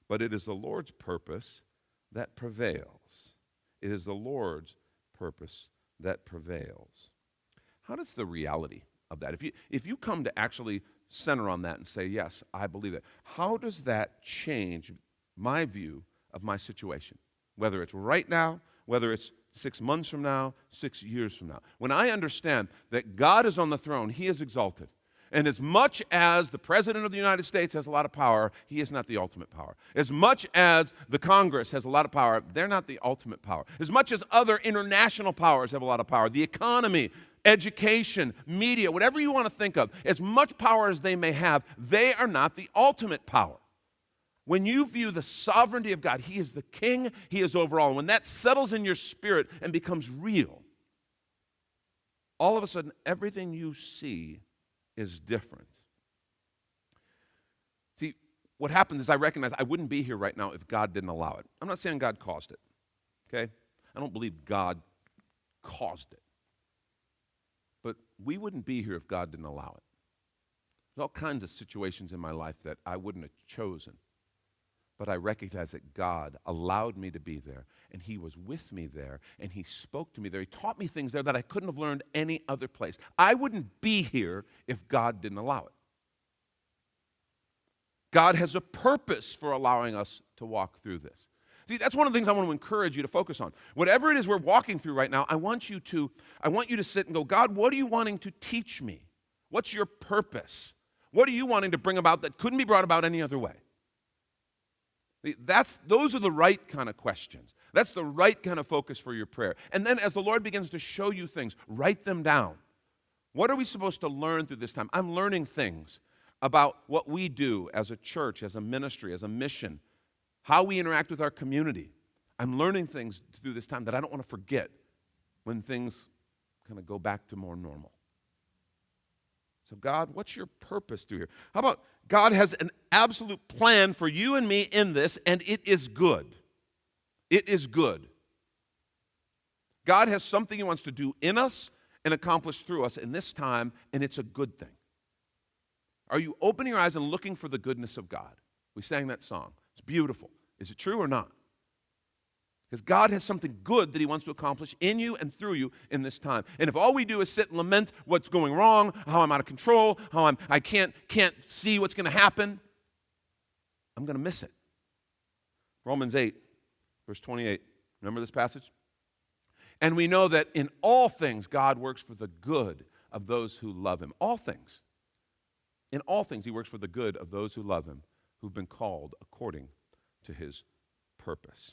but it is the Lord's purpose that prevails. It is the Lord's purpose that prevails. How does the reality of that, if you come to actually center on that and say, yes, I believe it, how does that change my view of my situation? Whether it's right now, whether it's 6 months from now, 6 years from now. When I understand that God is on the throne, He is exalted. And as much as the President of the United States has a lot of power, he is not the ultimate power. As much as the Congress has a lot of power, they're not the ultimate power. As much as other international powers have a lot of power, the economy, education, media, whatever you want to think of, as much power as they may have, they are not the ultimate power. When you view the sovereignty of God, He is the King, He is over all. And when that settles in your spirit and becomes real, all of a sudden, everything you see is different. See, what happens is I recognize I wouldn't be here right now if God didn't allow it. I'm not saying God caused it, okay? I don't believe God caused it. But we wouldn't be here if God didn't allow it. There's all kinds of situations in my life that I wouldn't have chosen. But I recognize that God allowed me to be there, and He was with me there, and He spoke to me there. He taught me things there that I couldn't have learned any other place. I wouldn't be here if God didn't allow it. God has a purpose for allowing us to walk through this. See, that's one of the things I want to encourage you to focus on. Whatever it is we're walking through right now, I want you to sit and go, God, what are you wanting to teach me? What's your purpose? What are you wanting to bring about that couldn't be brought about any other way? Those are the right kind of questions. That's the right kind of focus for your prayer. And then as the Lord begins to show you things, write them down. What are we supposed to learn through this time? I'm learning things about what we do as a church, as a ministry, as a mission, how we interact with our community. I'm learning things through this time that I don't want to forget when things kind of go back to more normal. So God, what's your purpose through here? How about God has an absolute plan for you and me in this, and it is good. It is good. God has something He wants to do in us and accomplish through us in this time, and it's a good thing. Are you opening your eyes and looking for the goodness of God? We sang that song. It's beautiful. Is it true or not? Because God has something good that He wants to accomplish in you and through you in this time. And if all we do is sit and lament what's going wrong, how I'm out of control, how I can't see what's going to happen, I'm going to miss it. Romans 8, verse 28. Remember this passage? And we know that in all things God works for the good of those who love Him. All things. In all things He works for the good of those who love Him, who've been called according to His purpose.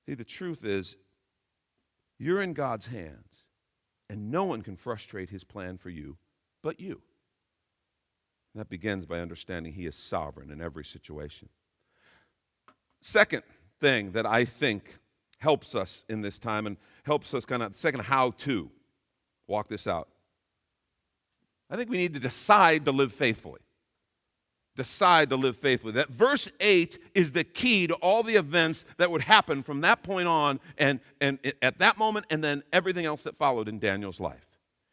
See, the truth is, you're in God's hands, and no one can frustrate His plan for you but you. That begins by understanding He is sovereign in every situation. Second thing that I think helps us in this time and helps us second how to walk this out. I think we need to decide to live faithfully. Decide to live faithfully. That verse 8 is the key to all the events that would happen from that point on and at that moment and then everything else that followed in Daniel's life.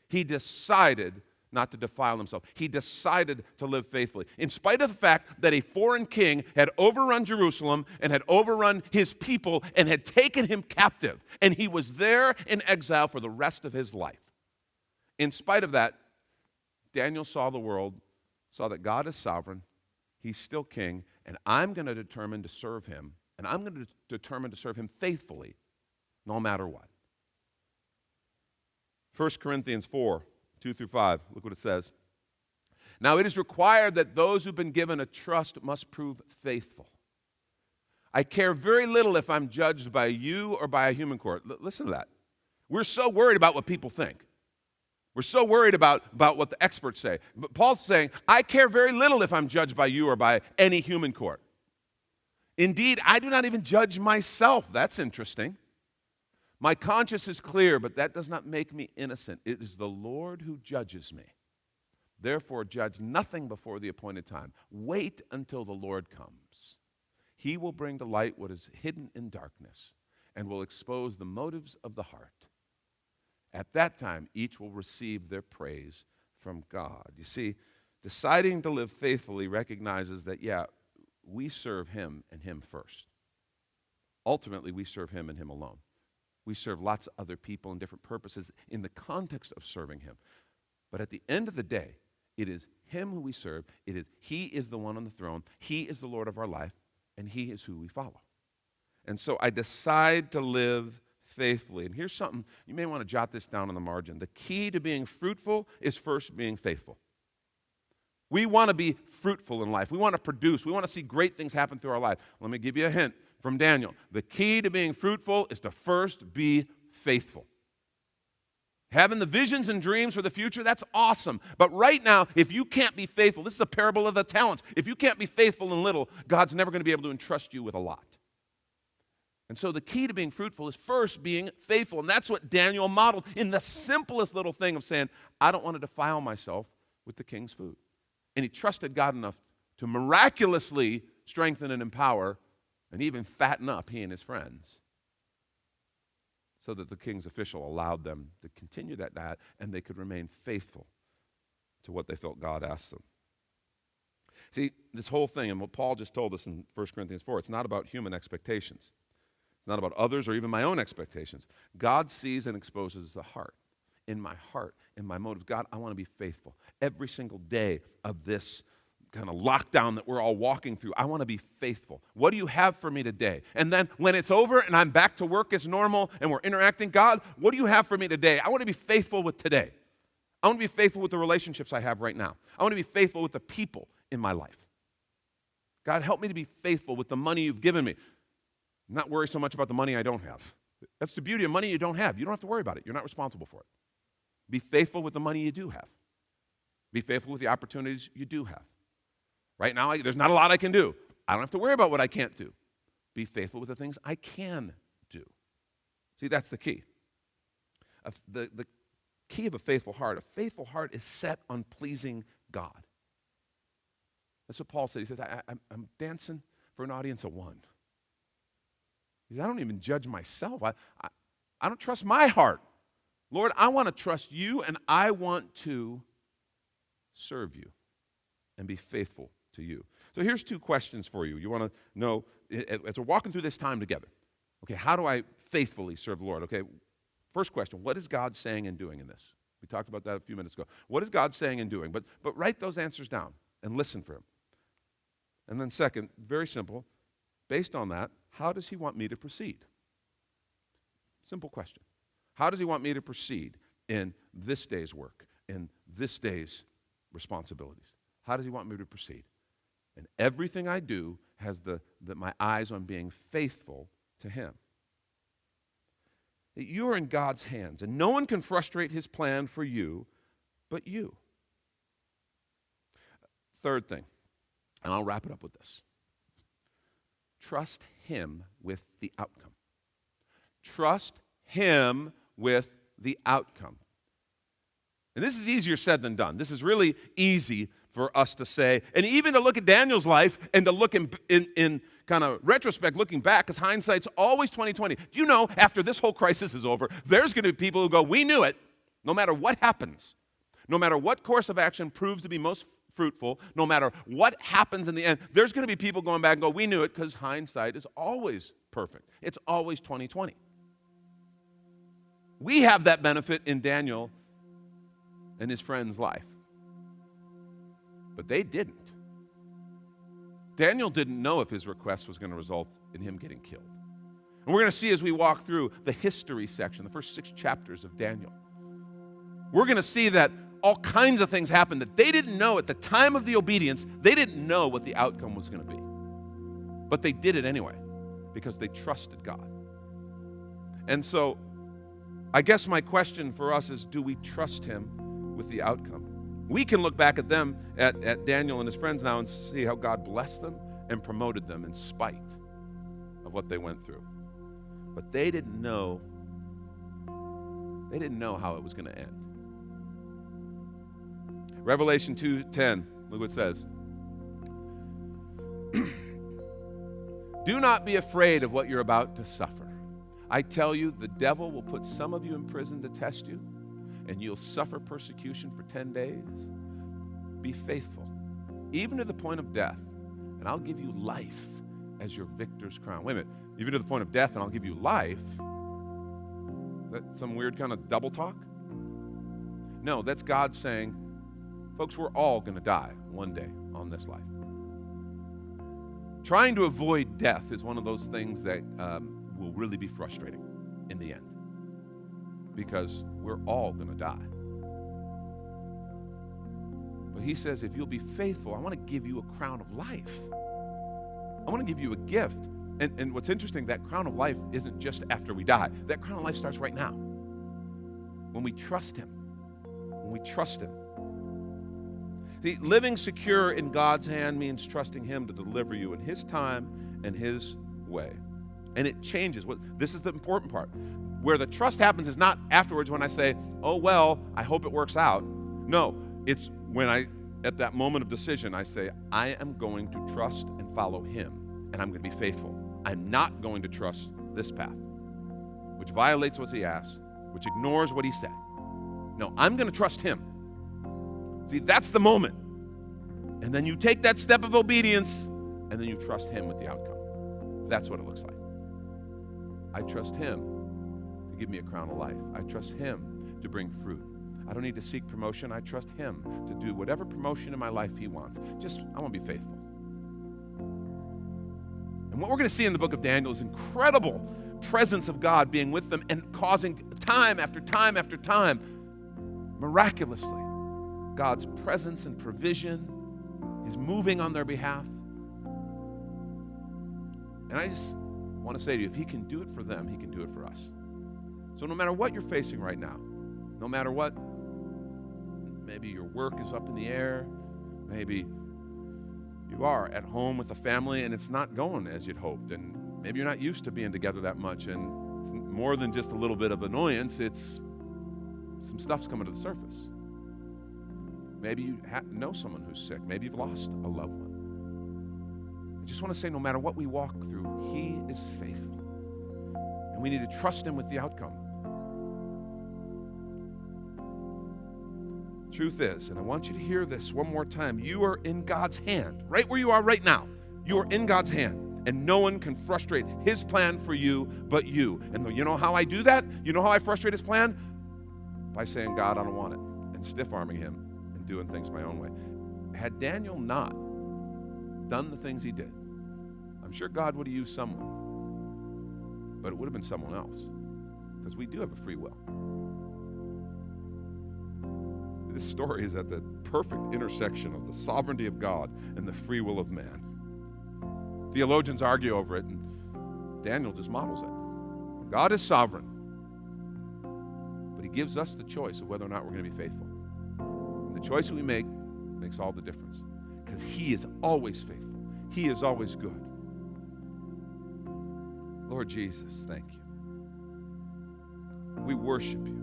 He decided not to defile himself. He decided to live faithfully. In spite of the fact that a foreign king had overrun Jerusalem and had overrun his people and had taken him captive, and he was there in exile for the rest of his life. In spite of that, Daniel saw the world, saw that God is sovereign, He's still king, and I'm going to determine to serve Him, and I'm going to determine to serve Him faithfully, no matter what. 1 Corinthians 4, 2 through 5, look what it says. Now it is required that those who've been given a trust must prove faithful. I care very little if I'm judged by you or by a human court. Listen to that. We're so worried about what people think. We're so worried about what the experts say. But Paul's saying, I care very little if I'm judged by you or by any human court. Indeed, I do not even judge myself. That's interesting. My conscience is clear, but that does not make me innocent. It is the Lord who judges me. Therefore, judge nothing before the appointed time. Wait until the Lord comes. He will bring to light what is hidden in darkness and will expose the motives of the heart. At that time, each will receive their praise from God. You see, deciding to live faithfully recognizes that, we serve him and him first. Ultimately, we serve him and him alone. We serve lots of other people and different purposes in the context of serving him. But at the end of the day, it is him who we serve. He is the one on the throne. He is the Lord of our life, and he is who we follow. And so I decide to live faithfully. And here's something, you may want to jot this down on the margin. The key to being fruitful is first being faithful. We want to be fruitful in life. We want to produce. We want to see great things happen through our life. Let me give you a hint from Daniel. The key to being fruitful is to first be faithful. Having the visions and dreams for the future, that's awesome. But right now, if you can't be faithful, this is the parable of the talents. If you can't be faithful in little, God's never going to be able to entrust you with a lot. And so the key to being fruitful is first being faithful. And that's what Daniel modeled in the simplest little thing of saying, I don't want to defile myself with the king's food. And he trusted God enough to miraculously strengthen and empower and even fatten up he and his friends, so that the king's official allowed them to continue that diet and they could remain faithful to what they felt God asked them. See, this whole thing, and what Paul just told us in 1 Corinthians 4, it's not about human expectations. It's not about others or even my own expectations. God sees and exposes the heart. In my heart, in my motives, God, I want to be faithful. Every single day of this kind of lockdown that we're all walking through, I want to be faithful. What do you have for me today? And then when it's over and I'm back to work as normal and we're interacting, God, what do you have for me today? I want to be faithful with today. I want to be faithful with the relationships I have right now. I want to be faithful with the people in my life. God, help me to be faithful with the money you've given me. Not worry so much about the money I don't have. That's the beauty of money you don't have. You don't have to worry about it. You're not responsible for it. Be faithful with the money you do have. Be faithful with the opportunities you do have. Right now, there's not a lot I can do. I don't have to worry about what I can't do. Be faithful with the things I can do. See, that's the key. The key of a faithful heart is set on pleasing God. That's what Paul said. He says, I'm dancing for an audience of one. He says, I don't even judge myself. I don't trust my heart. Lord, I want to trust you, and I want to serve you and be faithful to you. So here's two questions for you. You want to know, as we're walking through this time together, okay, how do I faithfully serve the Lord? Okay, first question, what is God saying and doing in this? We talked about that a few minutes ago. What is God saying and doing? But write those answers down and listen for him. And then second, very simple, based on that, how does he want me to proceed? Simple question. How does he want me to proceed in this day's work, in this day's responsibilities? How does he want me to proceed? And everything I do has my eyes on being faithful to him. You are in God's hands, and no one can frustrate his plan for you but you. Third thing, and I'll wrap it up with this. Trust him with the outcome. Trust him with the outcome. And this is easier said than done. This is really easy for us to say, and even to look at Daniel's life and to look in kind of retrospect, looking back, because hindsight's always 20/20. Do you know, after this whole crisis is over, there's going to be people who go, we knew it, no matter what happens, no matter what course of action proves to be most fruitful, no matter what happens in the end, there's going to be people going back and go, we knew it, because hindsight is always perfect. It's always 20/20. We have that benefit in Daniel and his friend's life. But they didn't. Daniel didn't know if his request was going to result in him getting killed. And we're going to see as we walk through the history section, the first 6 chapters of Daniel, we're going to see that all kinds of things happened that they didn't know at the time of the obedience. They didn't know what the outcome was going to be. But they did it anyway because they trusted God. And so I guess my question for us is, do we trust him with the outcome? We can look back at them, at Daniel and his friends now, and see how God blessed them and promoted them in spite of what they went through. But they didn't know how it was going to end. Revelation 2:10, look what it says. Do not be afraid of what you're about to suffer. I tell you, the devil will put some of you in prison to test you, and you'll suffer persecution for 10 days. Be faithful, even to the point of death, and I'll give you life as your victor's crown. Wait a minute, even to the point of death, and I'll give you life? Is that some weird kind of double talk? No, that's God saying, folks, we're all going to die one day on this life. Trying to avoid death is one of those things that will really be frustrating in the end, because we're all going to die. But he says, if you'll be faithful, I want to give you a crown of life. I want to give you a gift. And what's interesting, that crown of life isn't just after we die. That crown of life starts right now. When we trust him. When we trust him. See, living secure in God's hand means trusting him to deliver you in his time and his way. And it changes. This is the important part. Where the trust happens is not afterwards when I say, oh, well, I hope it works out. No, it's when at that moment of decision, I say, I am going to trust and follow him, and I'm going to be faithful. I'm not going to trust this path, which violates what he asks, which ignores what he said. No, I'm going to trust him. See, that's the moment. And then you take that step of obedience, and then you trust him with the outcome. That's what it looks like. I trust him to give me a crown of life. I trust him to bring fruit. I don't need to seek promotion. I trust him to do whatever promotion in my life he wants. I want to be faithful. And what we're going to see in the book of Daniel is incredible presence of God being with them and causing time after time after time, miraculously, God's presence and provision is moving on their behalf. And I just want to say to you, if he can do it for them, he can do it for us. So no matter what you're facing right now, no matter what, maybe your work is up in the air, maybe you are at home with a family and it's not going as you'd hoped, and maybe you're not used to being together that much, and it's more than just a little bit of annoyance, it's some stuff's coming to the surface. Maybe you know someone who's sick. Maybe you've lost a loved one. I just want to say, no matter what we walk through, he is faithful. And we need to trust him with the outcome. Truth is, and I want you to hear this one more time, you are in God's hand. Right where you are right now, you are in God's hand. And no one can frustrate his plan for you but you. And you know how I do that? You know how I frustrate his plan? By saying, God, I don't want it. And stiff-arming him and doing things my own way. Had Daniel not done the things he did, I'm sure God would have used someone. But it would have been someone else. Because we do have a free will. This story is at the perfect intersection of the sovereignty of God and the free will of man. Theologians argue over it, and Daniel just models it. God is sovereign, but he gives us the choice of whether or not we're going to be faithful. And the choice we make makes all the difference, because he is always faithful. He is always good. Lord Jesus, thank you. We worship you.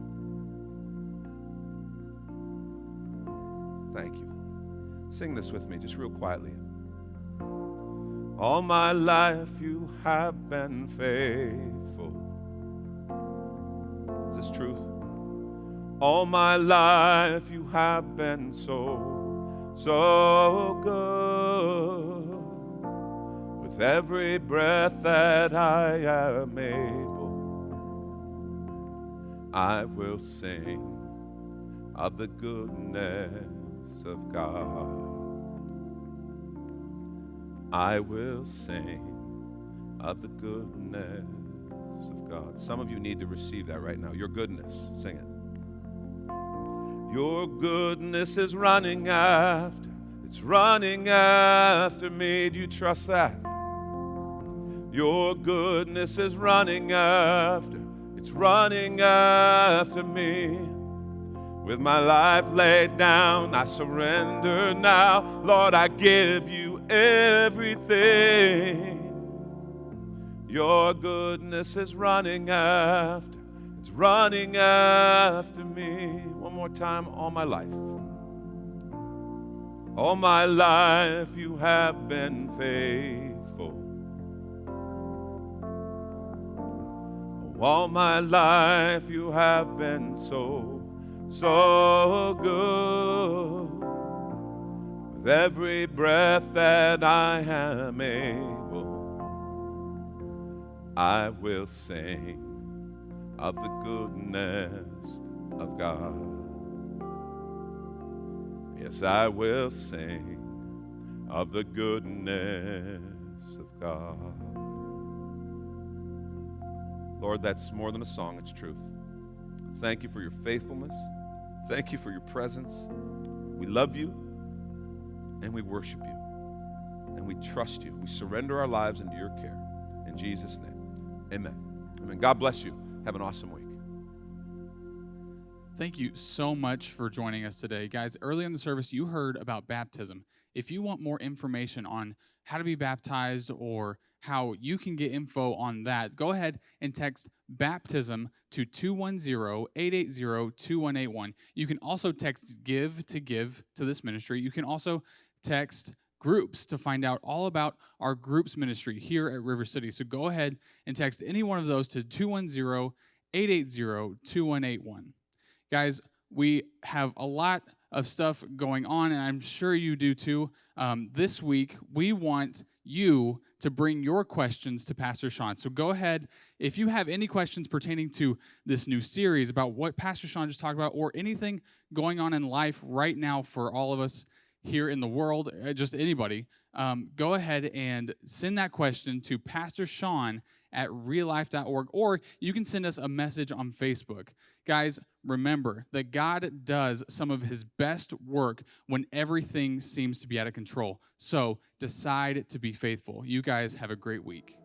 Thank you. Sing this with me, just real quietly. All my life you have been faithful. Is this truth? All my life you have been so, so good. With every breath that I am able, I will sing of the goodness of God. I will sing of the goodness of God. Some of you need to receive that right now. Your goodness, sing it. Your goodness is running after, it's running after me. Do you trust that? Your goodness is running after, it's running after me. With my life laid down, I surrender now. Lord, I give you everything. Your goodness is running after, it's running after me. One more time, all my life. All my life you have been faithful. All my life you have been so, so good. With every breath that I am able, I will sing of the goodness of God. Yes, I will sing of the goodness of God. Lord, that's more than a song, it's truth. Thank you for your faithfulness. Thank you for your presence. We love you and we worship you and we trust you. We surrender our lives into your care. In Jesus' name, amen. Amen. God bless you. Have an awesome week. Thank you so much for joining us today. Guys, early in the service, you heard about baptism. If you want more information on how to be baptized or how you can get info on that, go ahead and text baptism to 210-880-2181. You can also text give to this ministry. You can also text groups to find out all about our groups ministry here at River City. So go ahead and text any one of those to 210-880-2181. Guys, we have a lot of stuff going on, and I'm sure you do too. This week, we want you to bring your questions to Pastor Sean. So go ahead, if you have any questions pertaining to this new series about what Pastor Sean just talked about, or anything going on in life right now for all of us here in the world, just anybody, go ahead and send that question to Pastor Sean at reallife.org, or you can send us a message on Facebook. Guys, remember that God does some of his best work when everything seems to be out of control. So decide to be faithful. You guys have a great week.